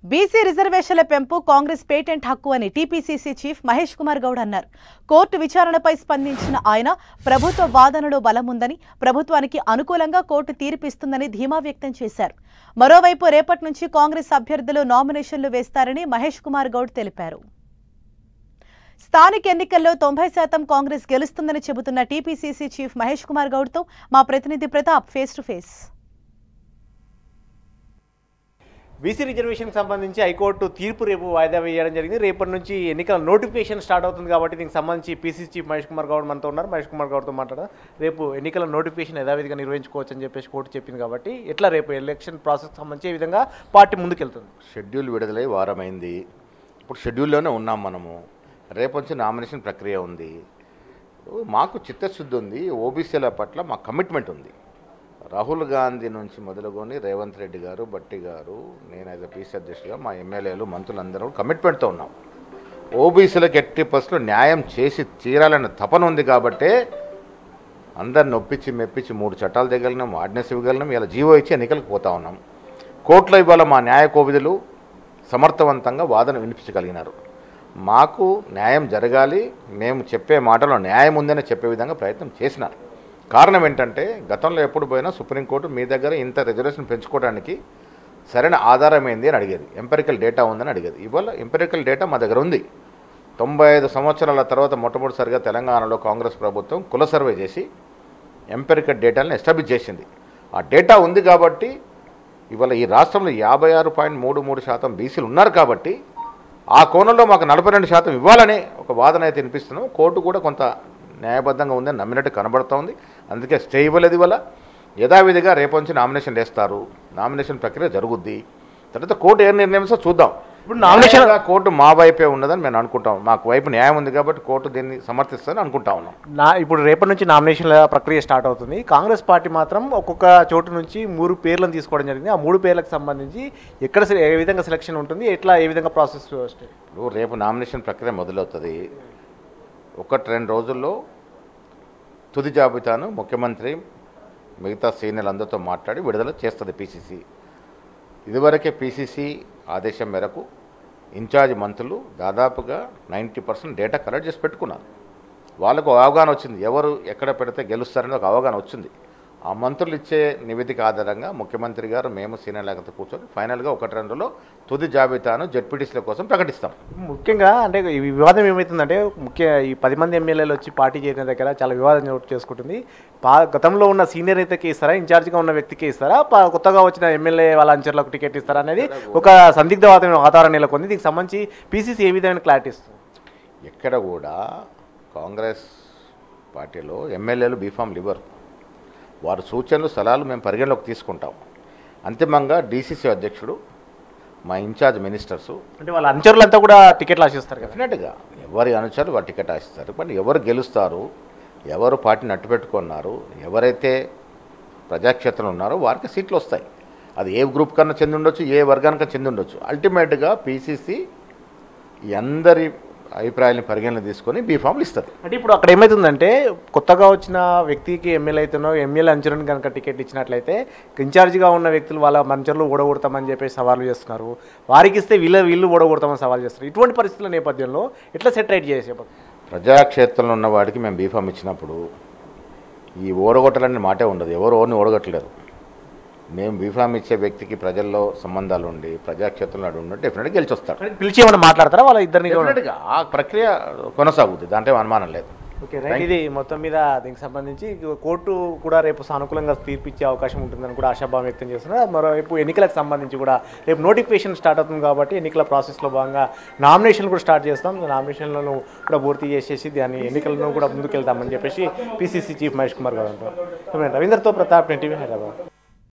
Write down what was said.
BC రిజర్వేషన్ల పెంపు Congress patent హక్కు అని టీపీసీసీ చీఫ్ మహేష్ కుమార్ గౌడ్ అన్నారు. కోర్టు విచారణపై స్పందించిన ఆయన ప్రభుత్వ వాదనలో బలముందని, ప్రభుత్వానికి అనుకూలంగా కోర్టు తీర్పిస్తుందని ధీమా వ్యక్తం చేశారు. మరోవైపు రేపటి నుంచి కాంగ్రెస్ అభ్యర్థులు నామినేషన్లు వేస్తారని మహేష్ కుమార్ గౌడ్ తెలిపారు. స్థానిక ఎన్నికల్లో 90% కాంగ్రెస్ గెలుస్తుందని చెబుతున్న టీపీసీసీ చీఫ్ మహేష్ కుమార్ గౌడ్తో మా ప్రతినిధి Pratap face to face. BC రిజర్వేషన్కి సంబంధించి హైకోర్టు తీర్పు రేపు వాయిదా వేయడం జరిగింది. రేపటి నుంచి ఎన్నికల నోటిఫికేషన్ స్టార్ట్ అవుతుంది కాబట్టి దీనికి సంబంధించి పీసీసీ చీఫ్ మహేష్ కుమార్ గౌడ్ మనతో ఉన్నారు. మహేష్ కుమార్ గౌడ్తో మాట్లాడదాం. రేపు ఎన్నికల నోటిఫికేషన్ యథావిధిగా నిర్వహించుకోవచ్చు అని చెప్పేసి కోర్టు చెప్పింది కాబట్టి ఎట్లా రేపు ఎలక్షన్ ప్రాసెస్ సంబంధించి ఏ విధంగా పార్టీ ముందుకెళ్తుంది? షెడ్యూల్ విడుదలై వారమైంది. ఇప్పుడు షెడ్యూల్లోనే ఉన్నాం మనము. రేపు వచ్చి నామినేషన్ ప్రక్రియ ఉంది. మాకు చిత్తశుద్ధి ఉంది. ఓబీసీల పట్ల మా కమిట్మెంట్ ఉంది. రాహుల్ గాంధీ నుంచి మొదలుకొని రేవంత్ రెడ్డి గారు, బట్టి గారు, నేను యాజ్ పీసీ అధ్యక్షుడిగా మా ఎమ్మెల్యేలు, మంత్రులందరూ కమిట్మెంట్తో ఉన్నాం. ఓబీసీలకు 80% న్యాయం చేసి తీరాలన్న తపన ఉంది కాబట్టే అందరిని ఒప్పించి మెప్పించి 3 చట్టాలు తెగలినాం, ఆర్డినెన్స్ ఇవ్వగలిగినాం. ఇలా జీవో ఇచ్చి ఎన్నికలకు పోతా ఉన్నాం. కోర్టులో ఇవాళ మా న్యాయ కోవిదులు సమర్థవంతంగా వాదన వినిపించగలిగినారు. మాకు న్యాయం జరగాలి, మేము చెప్పే మాటలో న్యాయం ఉందని చెప్పే విధంగా ప్రయత్నం చేసినారు. కారణం ఏంటంటే గతంలో ఎప్పుడు పోయినా సుప్రీంకోర్టు మీ దగ్గర ఇంత రిజర్వేషన్ పెంచుకోవడానికి సరైన ఆధారం ఏంది అని అడిగేది, ఎంపెరికల్ డేటా ఉందని అడిగేది. ఇవాళ ఎంపెరికల్ డేటా మా దగ్గర ఉంది. 95 సంవత్సరాల తర్వాత మొట్టమొదటిసారిగా తెలంగాణలో కాంగ్రెస్ ప్రభుత్వం కుల సర్వే చేసి ఎంపెరికల్ డేటాలను ఎస్టాబ్లిష్ చేసింది. ఆ డేటా ఉంది కాబట్టి ఇవాళ ఈ రాష్ట్రంలో 56.33% బీసీలు ఉన్నారు కాబట్టి ఆ కోణంలో మాకు 42% ఇవ్వాలనే ఒక వాదన అయితే వినిపిస్తున్నాం. కోర్టు కూడా కొంత న్యాయబద్ధంగా ఉందని నమ్మినట్టు కనబడుతోంది. అందుకే స్టే ఇవ్వలేదు. ఇవాళ యథావిధిగా రేపు నుంచి నామినేషన్ వేస్తారు. నామినేషన్ ప్రక్రియ జరుగుద్ది. తర్వాత కోర్టు ఏ నిర్ణయిస్తో చూద్దాం. ఇప్పుడు నామినేషన్ కోర్టు మా వైపే ఉన్నదని మేము అనుకుంటాం. మాకు వైపు న్యాయం ఉంది కాబట్టి కోర్టు దీన్ని సమర్థిస్తుందని అనుకుంటా ఉన్నాం. ఇప్పుడు రేపటి నుంచి నామినేషన్ల ప్రక్రియ స్టార్ట్ అవుతుంది. కాంగ్రెస్ పార్టీ మాత్రం ఒక్కొక్క చోటు నుంచి 3 పేర్లను తీసుకోవడం జరిగింది. ఆ 3 పేర్లకు సంబంధించి ఎక్కడ ఏ విధంగా సెలక్షన్ ఉంటుంది, ఎట్లా ఏ విధంగా ప్రాసెస్? రేపు నామినేషన్ ప్రక్రియ మొదలవుతుంది. 1-2 రోజుల్లో తుది జాబితాను ముఖ్యమంత్రి మిగతా సీనియర్లందరితో మాట్లాడి విడుదల చేస్తుంది పీసీసీ. ఇదివరకే పీసీసీ ఆదేశం మేరకు ఇన్ఛార్జ్ మంత్రులు దాదాపుగా 90% డేటా కలెక్ట్ చేసి పెట్టుకున్నారు. వాళ్ళకు అవగాహన వచ్చింది, ఎవరు ఎక్కడ పెడితే గెలుస్తారని ఒక అవగాహన వచ్చింది. ఆ మంత్రులు ఇచ్చే నివేదిక ఆధారంగా ముఖ్యమంత్రి గారు, మేము సీనియర్ లేకపోతే కూర్చొని ఫైనల్గా 1-2 రోజుల్లో తుది జాబితాను జెడ్పీటీసీల కోసం ప్రకటిస్తాం. ముఖ్యంగా అంటే ఈ వివాదం ఏమవుతుందంటే ఈ 10 మంది ఎమ్మెల్యేలు వచ్చి పార్టీ చేరిన దగ్గర చాలా వివాదం చోటు చేసుకుంటుంది. గతంలో ఉన్న సీనియర్ నేతకి ఇస్తారా, ఇన్ఛార్జ్గా ఉన్న వ్యక్తికి ఇస్తారా, కొత్తగా వచ్చిన ఎమ్మెల్యే వాళ్ళ అంచర్లకు టికెట్ ఇస్తారా అనేది ఒక సందిగ్ధ వాతావరణం నెలకొంది. దీనికి సంబంధించి పీసీసీ ఏ విధమైన క్లారిటీ ఇస్తుంది? ఎక్కడ కూడా కాంగ్రెస్ పార్టీలో ఎమ్మెల్యేలు బీఫామ్లు ఇవ్వరు. వారి సూచనలు, సలహాలు మేము పరిగణలోకి తీసుకుంటాం. అంతిమంగా డీసీసీ అధ్యక్షుడు, మా ఇన్ఛార్జ్ మినిస్టర్సు, అంటే వాళ్ళ అనుచరులంతా కూడా టికెట్లు ఆశిస్తారు. డెఫినెట్గా ఎవరి అనుచరులు వారి టికెట్ ఆశిస్తారు. బట్ ఎవరు గెలుస్తారు, ఎవరు పార్టీని అట్టుపెట్టుకున్నారు, ఎవరైతే ప్రజాక్షేత్రంలో ఉన్నారో వారికి సీట్లు వస్తాయి. అది ఏ గ్రూప్ కన్నా చెంది ఉండొచ్చు, ఏ వర్గానికన్నా చెంది ఉండొచ్చు. అల్టిమేట్గా పీసీసీ ఈ అందరి అభిప్రాయాలను పరిగణన తీసుకొని బీఫామ్లు ఇస్తుంది. అంటే ఇప్పుడు అక్కడ ఏమవుతుందంటే కొత్తగా వచ్చిన వ్యక్తికి ఎమ్మెల్యే అవుతున్నో ఎమ్మెల్యే అంచరుని కనుక టికెట్ ఇచ్చినట్లయితే ఇన్ఛార్జిగా ఉన్న వ్యక్తులు వాళ్ళ మంచర్లు ఓడగొడతామని చెప్పేసి సవాళ్ళు చేస్తున్నారు. వారికి ఇస్తే వీళ్ళు ఓడగొడతామని సవాల్ చేస్తారు. ఇటువంటి పరిస్థితుల నేపథ్యంలో ఎట్లా సెటరేట్ చేసే? ప్రజాక్షేత్రంలో ఉన్న వాడికి మేము బీఫామ్ ఇచ్చినప్పుడు ఈ ఓడగొట్టాలనే మాటే ఉండదు. ఎవరు ఓడిని ఓడగొట్టలేరు. మేము బీఫామ్ ఇచ్చే వ్యక్తికి ప్రజల్లో సంబంధాలు ఉండి ప్రజాక్షేత్రంలో ఉన్నట్టు డెఫినెట్గా గెలిచి వస్తాడు. పిలిచి ఏమైనా మాట్లాడతారా వాళ్ళ ఇద్దరిని? డెఫినెట్గా ఆ ప్రక్రియ కొనసాగుతుంది, దాంట్లో అనుమానం లేదు. Okay right. ఇది మొత్తం మీద దీనికి సంబంధించి కోర్టు కూడా రేపు సానుకూలంగా తీర్పిచ్చే అవకాశం ఉంటుందని కూడా ఆశాభావం వ్యక్తం చేస్తున్నారు. మరోవైపు ఎన్నికలకు సంబంధించి కూడా రేపు నోటిఫికేషన్ స్టార్ట్ అవుతుంది కాబట్టి ఎన్నికల ప్రాసెస్లో భాగంగా నామినేషన్లు కూడా స్టార్ట్ చేస్తాం. నామినేషన్లను కూడా పూర్తి చేసేసి దాన్ని ఎన్నికలను కూడా ముందుకెళ్తామని చెప్పేసి పీసీసీ చీఫ్ మహేష్ కుమార్ గారు అంటారు. రవీందర్తో ప్రతాప్, ఎన్టీవీ, హైదరాబాద్.